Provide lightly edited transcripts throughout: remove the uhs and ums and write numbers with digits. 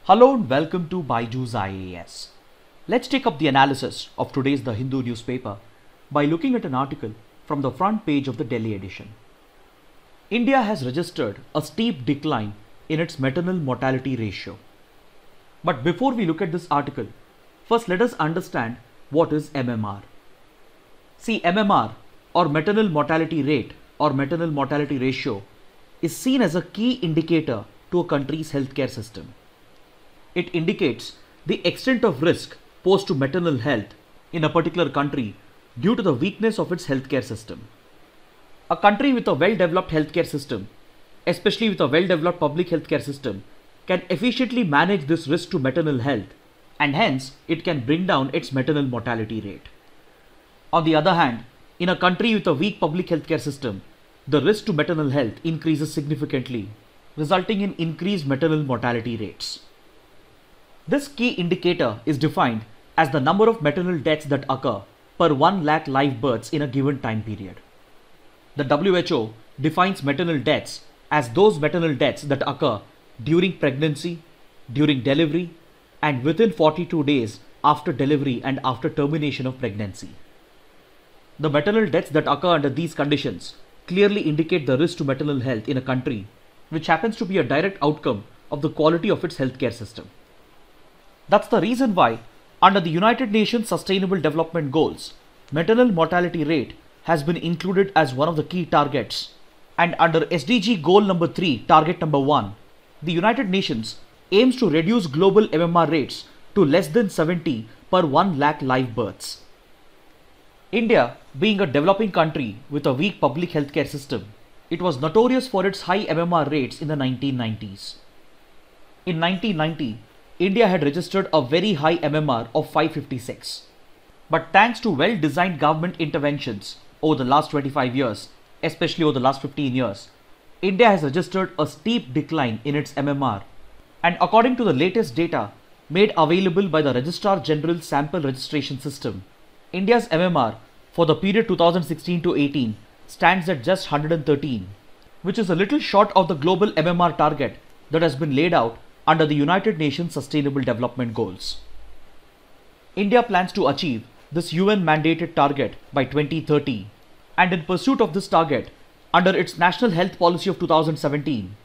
Hello and welcome to Byju's IAS. Let's take up the analysis of today's The Hindu newspaper by looking at an article from the front page of the Delhi edition. India has registered a steep decline in its maternal mortality ratio. But before we look at this article, first let us understand what is MMR. See, MMR or maternal mortality rate or maternal mortality ratio is seen as a key indicator to a country's healthcare system. It indicates the extent of risk posed to maternal health in a particular country due to the weakness of its healthcare system. A country with a well-developed healthcare system, especially with a well-developed public healthcare system, can efficiently manage this risk to maternal health, and hence it can bring down its maternal mortality rate. On the other hand, in a country with a weak public healthcare system, the risk to maternal health increases significantly, resulting in increased maternal mortality rates. This key indicator is defined as the number of maternal deaths that occur per 1 lakh live births in a given time period. The WHO defines maternal deaths as those maternal deaths that occur during pregnancy, during delivery, and within 42 days after delivery and after termination of pregnancy. The maternal deaths that occur under these conditions clearly indicate the risk to maternal health in a country, which happens to be a direct outcome of the quality of its healthcare system. That's the reason why, under the United Nations Sustainable Development Goals, maternal mortality rate has been included as one of the key targets. And under SDG Goal number 3, target number 1, the United Nations aims to reduce global MMR rates to less than 70 per 1 lakh live births. India, being a developing country with a weak public healthcare system, it was notorious for its high MMR rates in the 1990s. In 1990, India had registered a very high MMR of 556. But thanks to well-designed government interventions over the last 25 years, especially over the last 15 years, India has registered a steep decline in its MMR. And according to the latest data made available by the Registrar General Sample Registration System, India's MMR for the period 2016 to 18 stands at just 113, which is a little short of the global MMR target that has been laid out under the United Nations Sustainable Development Goals. India plans to achieve this UN mandated target by 2030, and in pursuit of this target, under its National Health Policy of 2017,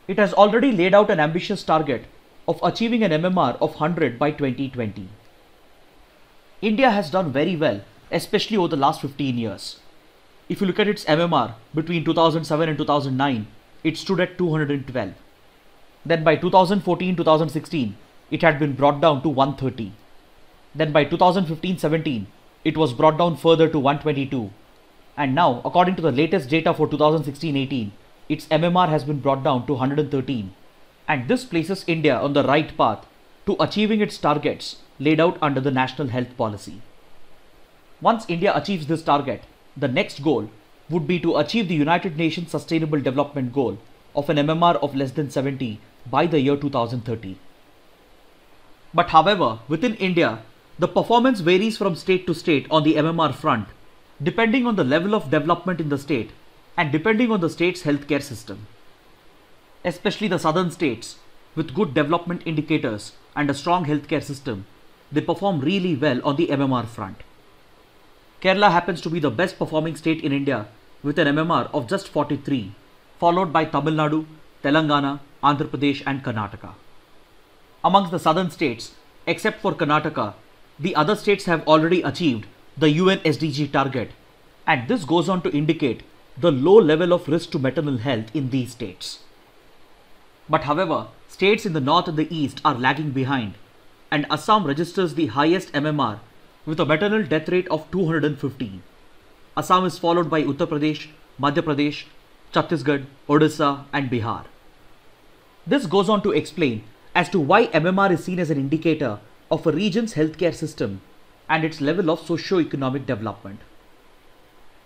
it has already laid out an ambitious target of achieving an MMR of 100 by 2020. India has done very well, especially over the last 15 years. If you look at its MMR between 2007 and 2009, it stood at 212. Then by 2014-2016, it had been brought down to 130. Then by 2015-17, it was brought down further to 122. And now, according to the latest data for 2016-18, its MMR has been brought down to 113. And this places India on the right path to achieving its targets laid out under the National Health Policy. Once India achieves this target, the next goal would be to achieve the United Nations Sustainable Development Goal of an MMR of less than 70 by the year 2030. But however, within India, the performance varies from state to state on the MMR front, depending on the level of development in the state and depending on the state's healthcare system. Especially the southern states, with good development indicators and a strong healthcare system, they perform really well on the MMR front. Kerala happens to be the best performing state in India with an MMR of just 43, followed by Tamil Nadu, Telangana, Andhra Pradesh and Karnataka. Amongst the southern states, except for Karnataka, the other states have already achieved the UN SDG target, and this goes on to indicate the low level of risk to maternal health in these states. But however, states in the north and the east are lagging behind, and Assam registers the highest MMR with a maternal death rate of 215. Assam is followed by Uttar Pradesh, Madhya Pradesh, Chhattisgarh, Odisha and Bihar. This goes on to explain as to why MMR is seen as an indicator of a region's healthcare system and its level of socio-economic development.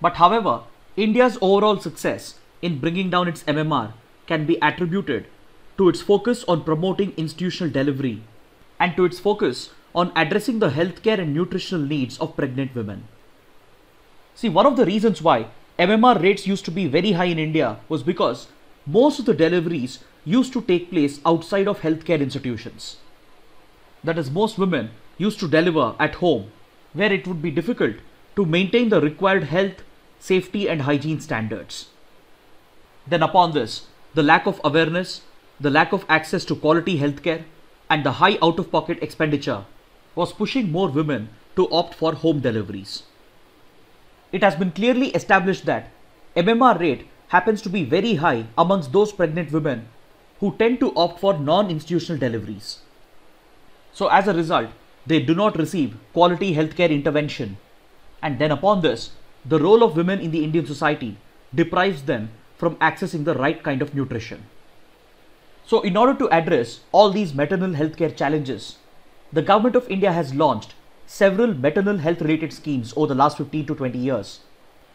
But however, India's overall success in bringing down its MMR can be attributed to its focus on promoting institutional delivery and to its focus on addressing the healthcare and nutritional needs of pregnant women. See, one of the reasons why MMR rates used to be very high in India was because most of the deliveries used to take place outside of healthcare institutions. That is, most women used to deliver at home, where it would be difficult to maintain the required health, safety and hygiene standards. Then upon this, the lack of awareness, the lack of access to quality healthcare and the high out-of-pocket expenditure was pushing more women to opt for home deliveries. It has been clearly established that MMR rate happens to be very high amongst those pregnant women who tend to opt for non-institutional deliveries. So as a result, they do not receive quality healthcare intervention, and then upon this, the role of women in the Indian society deprives them from accessing the right kind of nutrition. So in order to address all these maternal healthcare challenges, the Government of India has launched several maternal health related schemes over the last 15 to 20 years.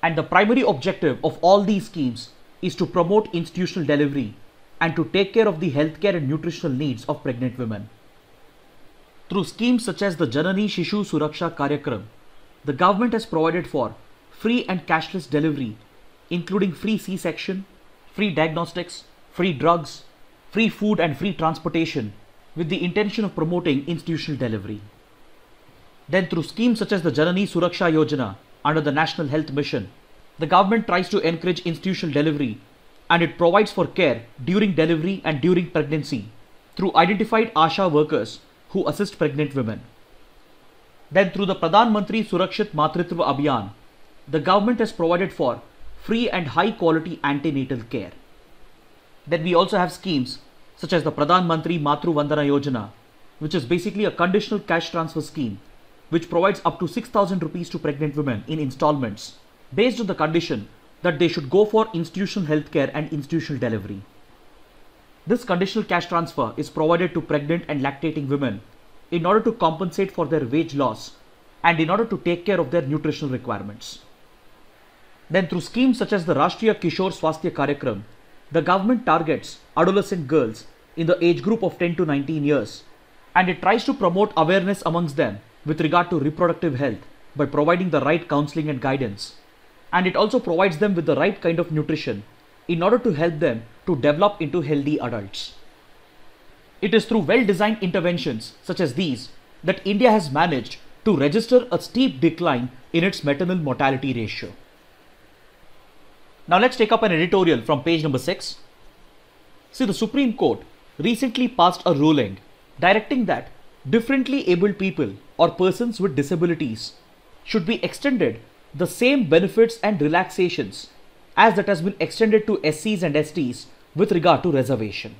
And the primary objective of all these schemes is to promote institutional delivery and to take care of the healthcare and nutritional needs of pregnant women. Through schemes such as the Janani Shishu Suraksha Karyakram, the government has provided for free and cashless delivery, including free C-section, free diagnostics, free drugs, free food and free transportation, with the intention of promoting institutional delivery. Then through schemes such as the Janani Suraksha Yojana under the National Health Mission, the government tries to encourage institutional delivery, and it provides for care during delivery and during pregnancy through identified ASHA workers who assist pregnant women. Then through the Pradhan Mantri Surakshit Matritva Abhiyan, the government has provided for free and high quality antenatal care. Then we also have schemes such as the Pradhan Mantri Matru Vandana Yojana, which is basically a conditional cash transfer scheme which provides up to 6,000 rupees to pregnant women in installments based on the condition that they should go for institutional healthcare and institutional delivery. This conditional cash transfer is provided to pregnant and lactating women in order to compensate for their wage loss and in order to take care of their nutritional requirements. Then through schemes such as the Rashtriya Kishore Swasthya Karyakram, the government targets adolescent girls in the age group of 10 to 19 years, and it tries to promote awareness amongst them with regard to reproductive health by providing the right counseling and guidance, and it also provides them with the right kind of nutrition in order to help them to develop into healthy adults. It is through well-designed interventions such as these that India has managed to register a steep decline in its maternal mortality ratio. Now let's take up an editorial from page number 6. See, the Supreme Court recently passed a ruling directing that differently abled people or persons with disabilities should be extended the same benefits and relaxations as that has been extended to SCs and STs with regard to reservation.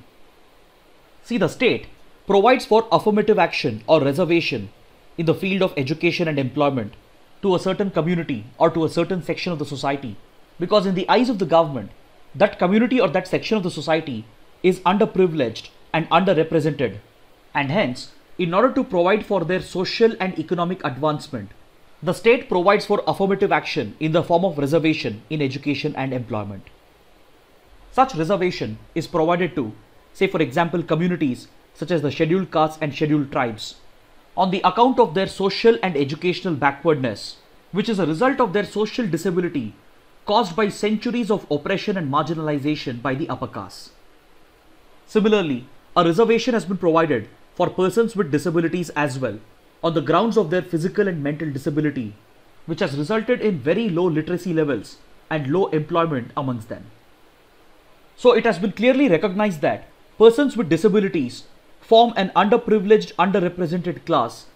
See, the state provides for affirmative action or reservation in the field of education and employment to a certain community or to a certain section of the society, because in the eyes of the government, that community or that section of the society is underprivileged and underrepresented, and hence, in order to provide for their social and economic advancement, the state provides for affirmative action in the form of reservation in education and employment. Such reservation is provided to, say for example, communities such as the scheduled castes and scheduled tribes on the account of their social and educational backwardness, which is a result of their social disability caused by centuries of oppression and marginalization by the upper castes. Similarly, a reservation has been provided for persons with disabilities as well on the grounds of their physical and mental disability, which has resulted in very low literacy levels and low employment amongst them. So it has been clearly recognized that persons with disabilities form an underprivileged, underrepresented class,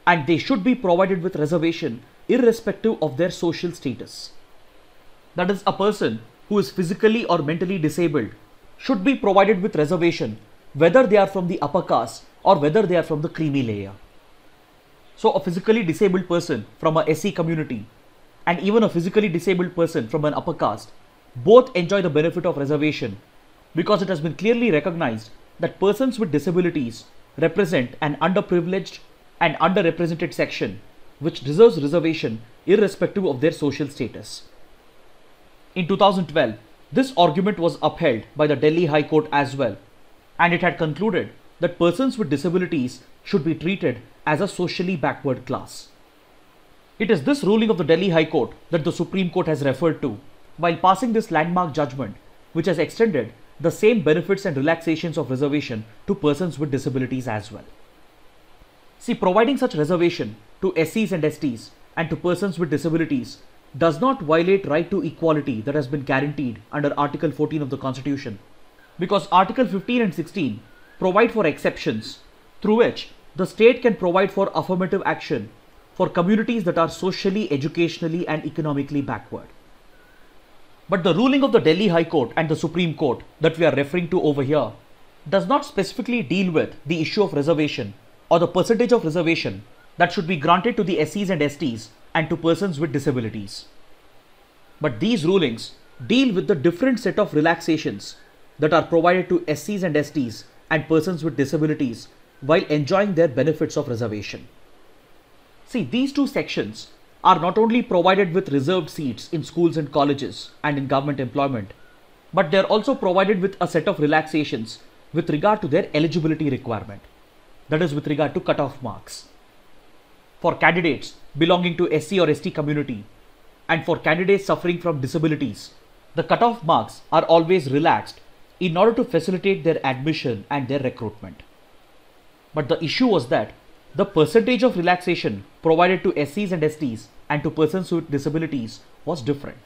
and they should be provided with reservation irrespective of their social status. That is, a person who is physically or mentally disabled should be provided with reservation whether they are from the upper caste or whether they are from the creamy layer. So a physically disabled person from a SC community and even a physically disabled person from an upper caste both enjoy the benefit of reservation, because it has been clearly recognized that persons with disabilities represent an underprivileged and underrepresented section which deserves reservation irrespective of their social status. In 2012, this argument was upheld by the Delhi High Court as well, and it had concluded that persons with disabilities should be treated as a socially backward class. It is this ruling of the Delhi High Court that the Supreme Court has referred to while passing this landmark judgment, which has extended the same benefits and relaxations of reservation to persons with disabilities as well. See, providing such reservation to SCs and STs and to persons with disabilities does not violate right to equality that has been guaranteed under Article 14 of the Constitution, because Article 15 and 16 provide for exceptions through which the state can provide for affirmative action for communities that are socially, educationally and economically backward. But the ruling of the Delhi High Court and the Supreme Court that we are referring to over here does not specifically deal with the issue of reservation or the percentage of reservation that should be granted to the SCs and STs and to persons with disabilities. But these rulings deal with the different set of relaxations that are provided to SCs and STs and persons with disabilities while enjoying their benefits of reservation. See, these two sections are not only provided with reserved seats in schools and colleges and in government employment, but they are also provided with a set of relaxations with regard to their eligibility requirement, that is with regard to cutoff marks. For candidates belonging to SC or ST community and for candidates suffering from disabilities, the cutoff marks are always relaxed in order to facilitate their admission and their recruitment. But the issue was that the percentage of relaxation provided to SCs and STs and to persons with disabilities was different.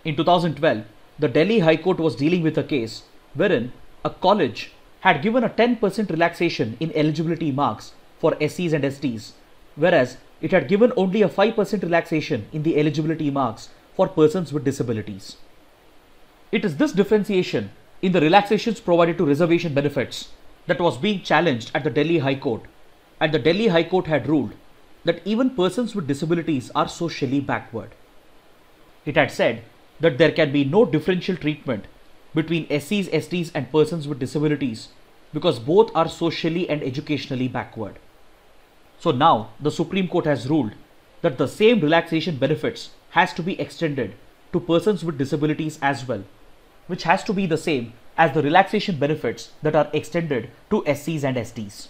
In 2012, the Delhi High Court was dealing with a case wherein a college had given a 10% relaxation in eligibility marks for SCs and STs, whereas it had given only a 5% relaxation in the eligibility marks for persons with disabilities. It is this differentiation in the relaxations provided to reservation benefits that was being challenged at the Delhi High Court, and the Delhi High Court had ruled that even persons with disabilities are socially backward. It had said that there can be no differential treatment between SCs, STs and persons with disabilities because both are socially and educationally backward. So now the Supreme Court has ruled that the same relaxation benefits has to be extended to persons with disabilities as well, which has to be the same as the relaxation benefits that are extended to SCs and STs.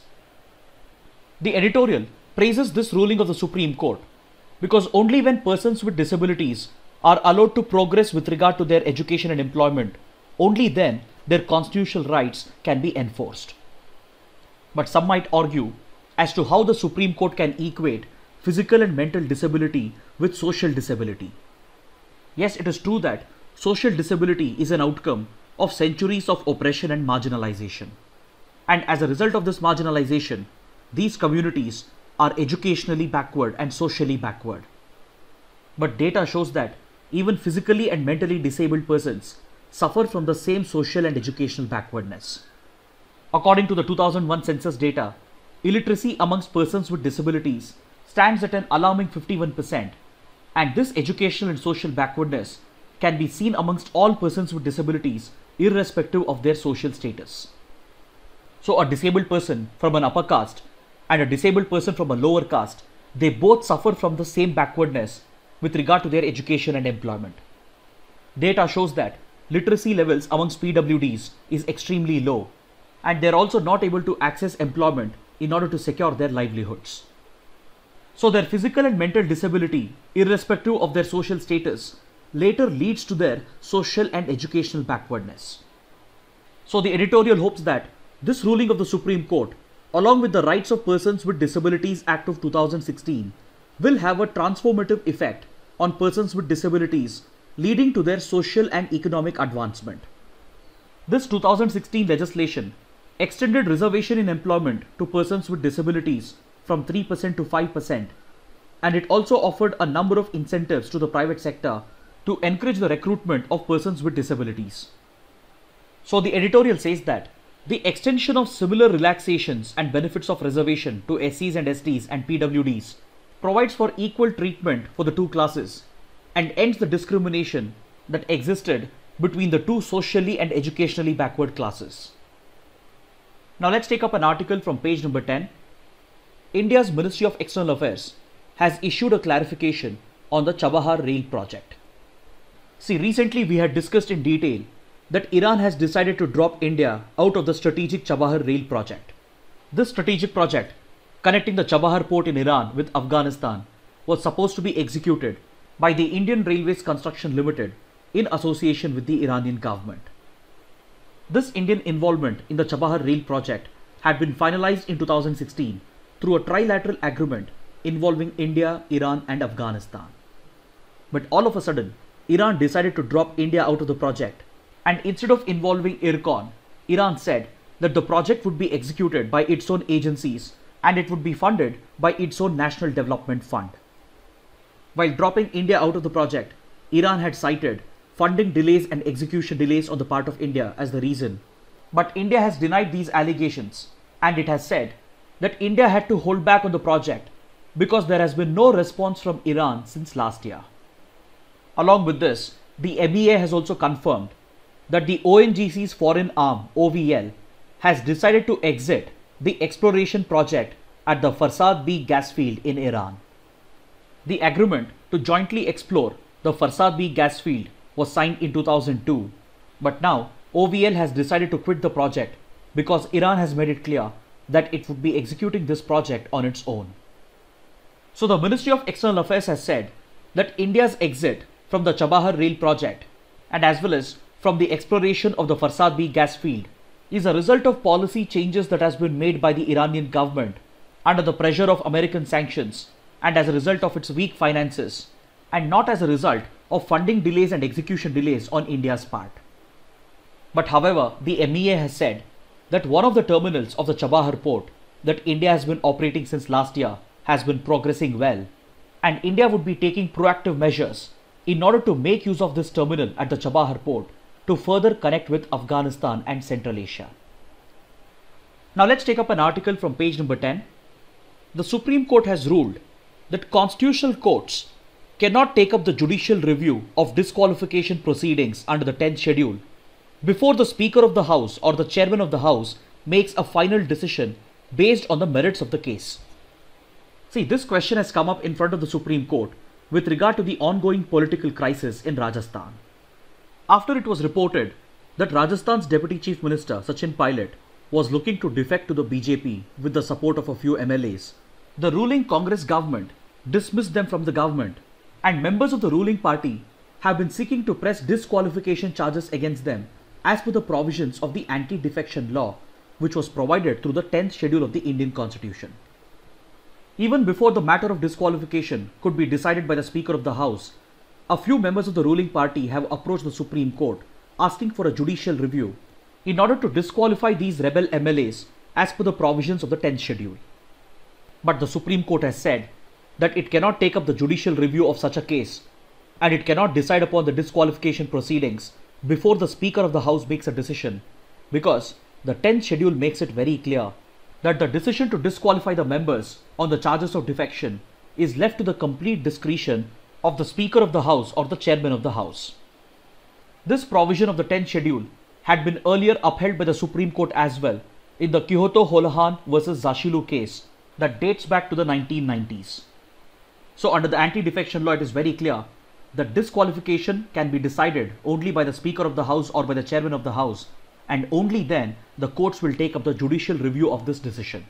The editorial praises this ruling of the Supreme Court because only when persons with disabilities are allowed to progress with regard to their education and employment, only then their constitutional rights can be enforced. But some might argue as to how the Supreme Court can equate physical and mental disability with social disability. Yes, it is true that social disability is an outcome of centuries of oppression and marginalization. And as a result of this marginalization, these communities are educationally backward and socially backward. But data shows that even physically and mentally disabled persons suffer from the same social and educational backwardness. According to the 2001 census data, illiteracy amongst persons with disabilities stands at an alarming 51%, and this educational and social backwardness can be seen amongst all persons with disabilities irrespective of their social status. So a disabled person from an upper caste and a disabled person from a lower caste, they both suffer from the same backwardness with regard to their education and employment. Data shows that literacy levels amongst PWDs is extremely low, and they are also not able to access employment in order to secure their livelihoods. So their physical and mental disability, irrespective of their social status, later leads to their social and educational backwardness. So the editorial hopes that this ruling of the Supreme Court, along with the Rights of Persons with Disabilities Act of 2016, will have a transformative effect on persons with disabilities, leading to their social and economic advancement. This 2016 legislation extended reservation in employment to persons with disabilities from 3% to 5%, and it also offered a number of incentives to the private sector to encourage the recruitment of persons with disabilities. So the editorial says that the extension of similar relaxations and benefits of reservation to SCs and STs and PWDs provides for equal treatment for the two classes and ends the discrimination that existed between the two socially and educationally backward classes. Now let's take up an article from page number 10. India's Ministry of External Affairs has issued a clarification on the Chabahar Rail project. See, recently we had discussed in detail that Iran has decided to drop India out of the strategic Chabahar Rail project. This strategic project, connecting the Chabahar port in Iran with Afghanistan, was supposed to be executed by the Indian Railways Construction Limited in association with the Iranian government. This Indian involvement in the Chabahar Rail project had been finalized in 2016 through a trilateral agreement involving India, Iran and Afghanistan. But all of a sudden, Iran decided to drop India out of the project, and instead of involving IRCON, Iran said that the project would be executed by its own agencies and it would be funded by its own National Development Fund. While dropping India out of the project, Iran had cited funding delays and execution delays on the part of India as the reason. But India has denied these allegations, and it has said that India had to hold back on the project because there has been no response from Iran since last year. Along with this, the MEA has also confirmed that the ONGC's foreign arm, OVL, has decided to exit the exploration project at the Farsad B gas field in Iran. The agreement to jointly explore the Farsad B gas field was signed in 2002, but now OVL has decided to quit the project because Iran has made it clear that it would be executing this project on its own. So the Ministry of External Affairs has said that India's exit from the Chabahar rail project and as well as from the exploration of the Farsad B gas field is a result of policy changes that has been made by the Iranian government under the pressure of American sanctions and as a result of its weak finances, and not as a result of funding delays and execution delays on India's part. But however, the MEA has said that one of the terminals of the Chabahar port that India has been operating since last year has been progressing well, and India would be taking proactive measures in order to make use of this terminal at the Chabahar port to further connect with Afghanistan and Central Asia. Now let's take up an article from page number 10. The Supreme Court has ruled that constitutional courts cannot take up the judicial review of disqualification proceedings under the 10th schedule before the Speaker of the House or the Chairman of the House makes a final decision based on the merits of the case. See, this question has come up in front of the Supreme Court with regard to the ongoing political crisis in Rajasthan. After it was reported that Rajasthan's Deputy Chief Minister Sachin Pilot was looking to defect to the BJP with the support of a few MLAs, the ruling Congress government dismissed them from the government, and members of the ruling party have been seeking to press disqualification charges against them as per the provisions of the anti-defection law, which was provided through the 10th schedule of the Indian Constitution. Even before the matter of disqualification could be decided by the Speaker of the House, a few members of the ruling party have approached the Supreme Court asking for a judicial review in order to disqualify these rebel MLAs as per the provisions of the 10th schedule. But the Supreme Court has said that it cannot take up the judicial review of such a case, and it cannot decide upon the disqualification proceedings before the Speaker of the House makes a decision, because the 10th schedule makes it very clear that the decision to disqualify the members on the charges of defection is left to the complete discretion of the Speaker of the House or the Chairman of the House. This provision of the 10th schedule had been earlier upheld by the Supreme Court as well in the Kyoto Holohan versus Zashilu case that dates back to the 1990s. So under the anti-defection law, it is very clear that disqualification can be decided only by the Speaker of the House or by the Chairman of the House, and only then the courts will take up the judicial review of this decision.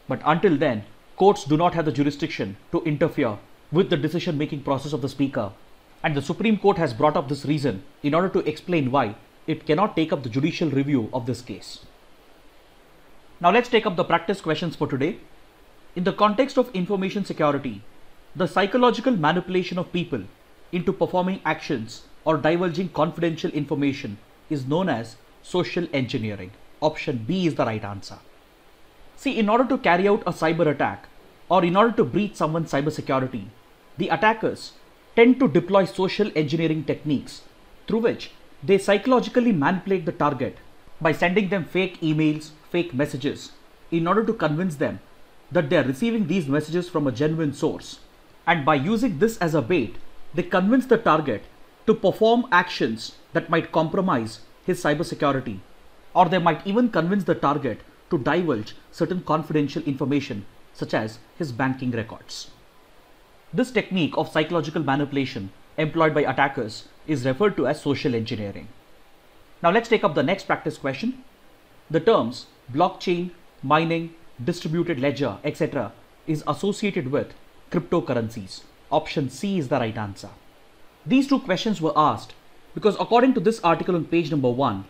But until then, courts do not have the jurisdiction to interfere with the decision-making process of the Speaker, and the Supreme Court has brought up this reason in order to explain why it cannot take up the judicial review of this case. Now let's take up the practice questions for today. In the context of information security, the psychological manipulation of people into performing actions or divulging confidential information is known as social engineering. Option B is the right answer. See, in order to carry out a cyber attack or in order to breach someone's cybersecurity, the attackers tend to deploy social engineering techniques through which they psychologically manipulate the target by sending them fake emails, fake messages, in order to convince them that they are receiving these messages from a genuine source. And by using this as a bait, they convince the target to perform actions that might compromise his cybersecurity, or they might even convince the target to divulge certain confidential information such as his banking records. This technique of psychological manipulation employed by attackers is referred to as social engineering. Now let's take up the next practice question. The terms blockchain, mining, distributed ledger, etc. is associated with cryptocurrencies. Option C is the right answer. These two questions were asked because according to this article on page number 1,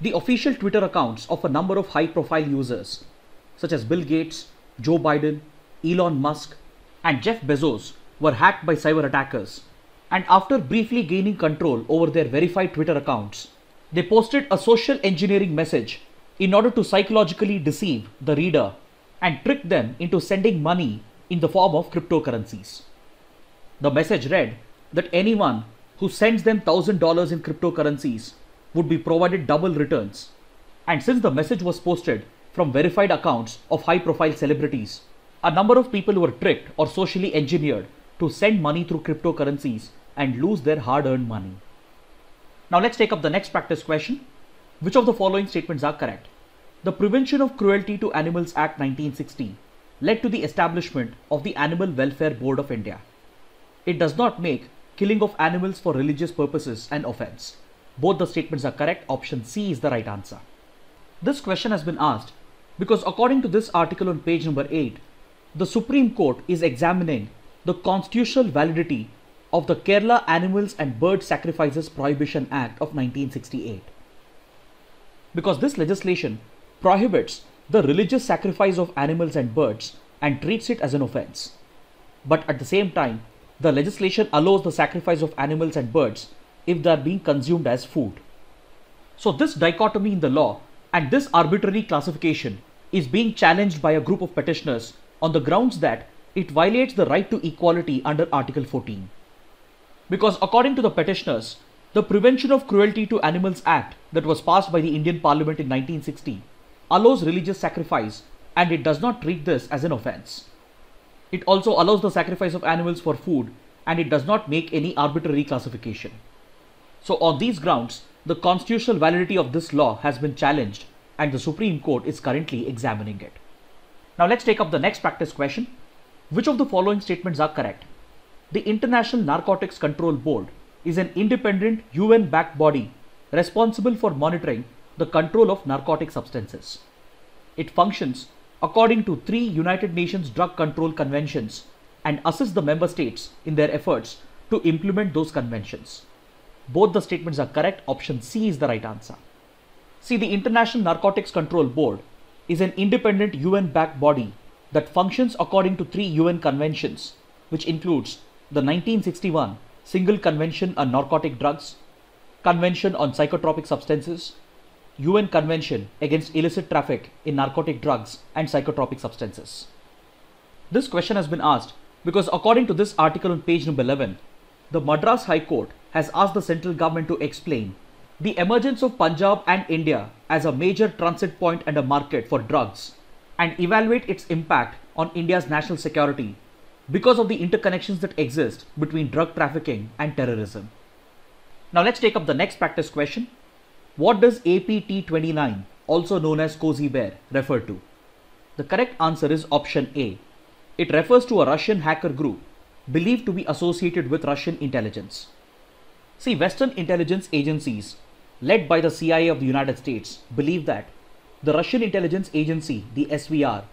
the official Twitter accounts of a number of high-profile users such as Bill Gates, Joe Biden, Elon Musk, and Jeff Bezos were hacked by cyber attackers, and after briefly gaining control over their verified Twitter accounts, they posted a social engineering message in order to psychologically deceive the reader and trick them into sending money in the form of cryptocurrencies. The message read that anyone who sends them $1,000 in cryptocurrencies would be provided double returns. And since the message was posted from verified accounts of high-profile celebrities, a number of people were tricked or socially engineered to send money through cryptocurrencies and lose their hard-earned money. Now let's take up the next practice question. Which of the following statements are correct? The Prevention of Cruelty to Animals Act 1960 led to the establishment of the Animal Welfare Board of India. It does not make killing of animals for religious purposes an offense. Both the statements are correct. Option C is the right answer. This question has been asked because according to this article on page number 8, the Supreme Court is examining the constitutional validity of the Kerala Animals and Bird Sacrifices Prohibition Act of 1968. Because this legislation prohibits the religious sacrifice of animals and birds and treats it as an offense. But at the same time, the legislation allows the sacrifice of animals and birds if they are being consumed as food. So this dichotomy in the law and this arbitrary classification is being challenged by a group of petitioners on the grounds that it violates the right to equality under Article 14. Because according to the petitioners, the Prevention of Cruelty to Animals Act that was passed by the Indian Parliament in 1960 allows religious sacrifice and it does not treat this as an offense. It also allows the sacrifice of animals for food and it does not make any arbitrary classification. So on these grounds, the constitutional validity of this law has been challenged and the Supreme Court is currently examining it. Now let's take up the next practice question. Which of the following statements are correct? The International Narcotics Control Board is an independent UN-backed body responsible for monitoring the control of narcotic substances. It functions according to 3 United Nations Drug Control Conventions and assists the member states in their efforts to implement those conventions. Both the statements are correct. Option C is the right answer. See, the International Narcotics Control Board is an independent UN-backed body that functions according to 3 UN conventions, which includes the 1961 Single Convention on Narcotic Drugs, Convention on Psychotropic Substances, UN Convention against illicit traffic in narcotic drugs and psychotropic substances. This question has been asked because according to this article on page number 11, the Madras High Court has asked the central government to explain the emergence of Punjab and India as a major transit point and a market for drugs and evaluate its impact on India's national security because of the interconnections that exist between drug trafficking and terrorism. Now let's take up the next practice question. What does APT-29, also known as Cozy Bear, refer to? The correct answer is option A. It refers to a Russian hacker group believed to be associated with Russian intelligence. See, Western intelligence agencies, led by the CIA of the United States, believe that the Russian intelligence agency, the SVR,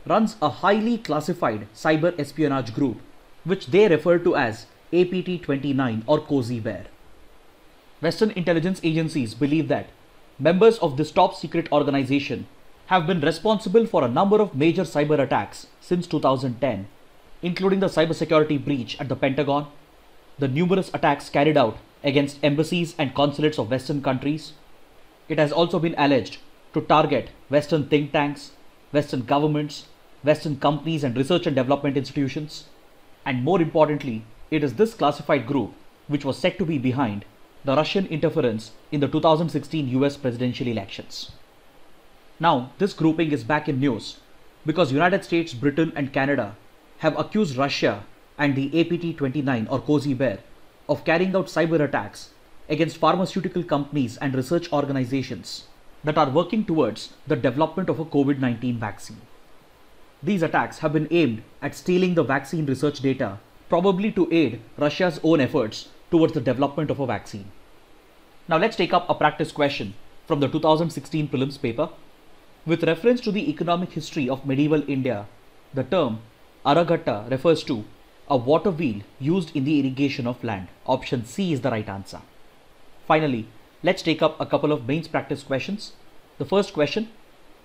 runs a highly classified cyber espionage group, which they refer to as APT-29 or Cozy Bear. Western intelligence agencies believe that members of this top secret organization have been responsible for a number of major cyber attacks since 2010, including the cybersecurity breach at the Pentagon, the numerous attacks carried out against embassies and consulates of Western countries. It has also been alleged to target Western think tanks, Western governments, Western companies and research and development institutions. And more importantly, it is this classified group which was said to be behind the Russian interference in the 2016 US presidential elections. Now, this grouping is back in news because United States, Britain and Canada have accused Russia and the APT-29 or Cozy Bear of carrying out cyber attacks against pharmaceutical companies and research organizations that are working towards the development of a COVID-19 vaccine. These attacks have been aimed at stealing the vaccine research data, probably to aid Russia's own efforts towards the development of a vaccine. Now let's take up a practice question from the 2016 prelims paper. With reference to the economic history of medieval India, the term Aragatta refers to a water wheel used in the irrigation of land. Option C is the right answer. Finally, let's take up a couple of mains practice questions. The first question,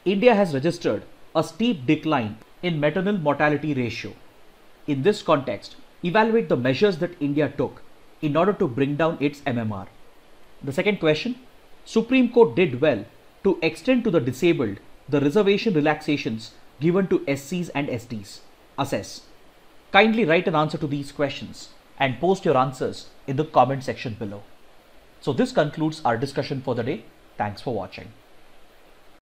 India has registered a steep decline in maternal mortality ratio. In this context, evaluate the measures that India took in order to bring down its MMR. The second question, Supreme Court did well to extend to the disabled the reservation relaxations given to SCs and STs. Assess. Kindly write an answer to these questions and post your answers in the comment section below. So this concludes our discussion for the day. Thanks for watching.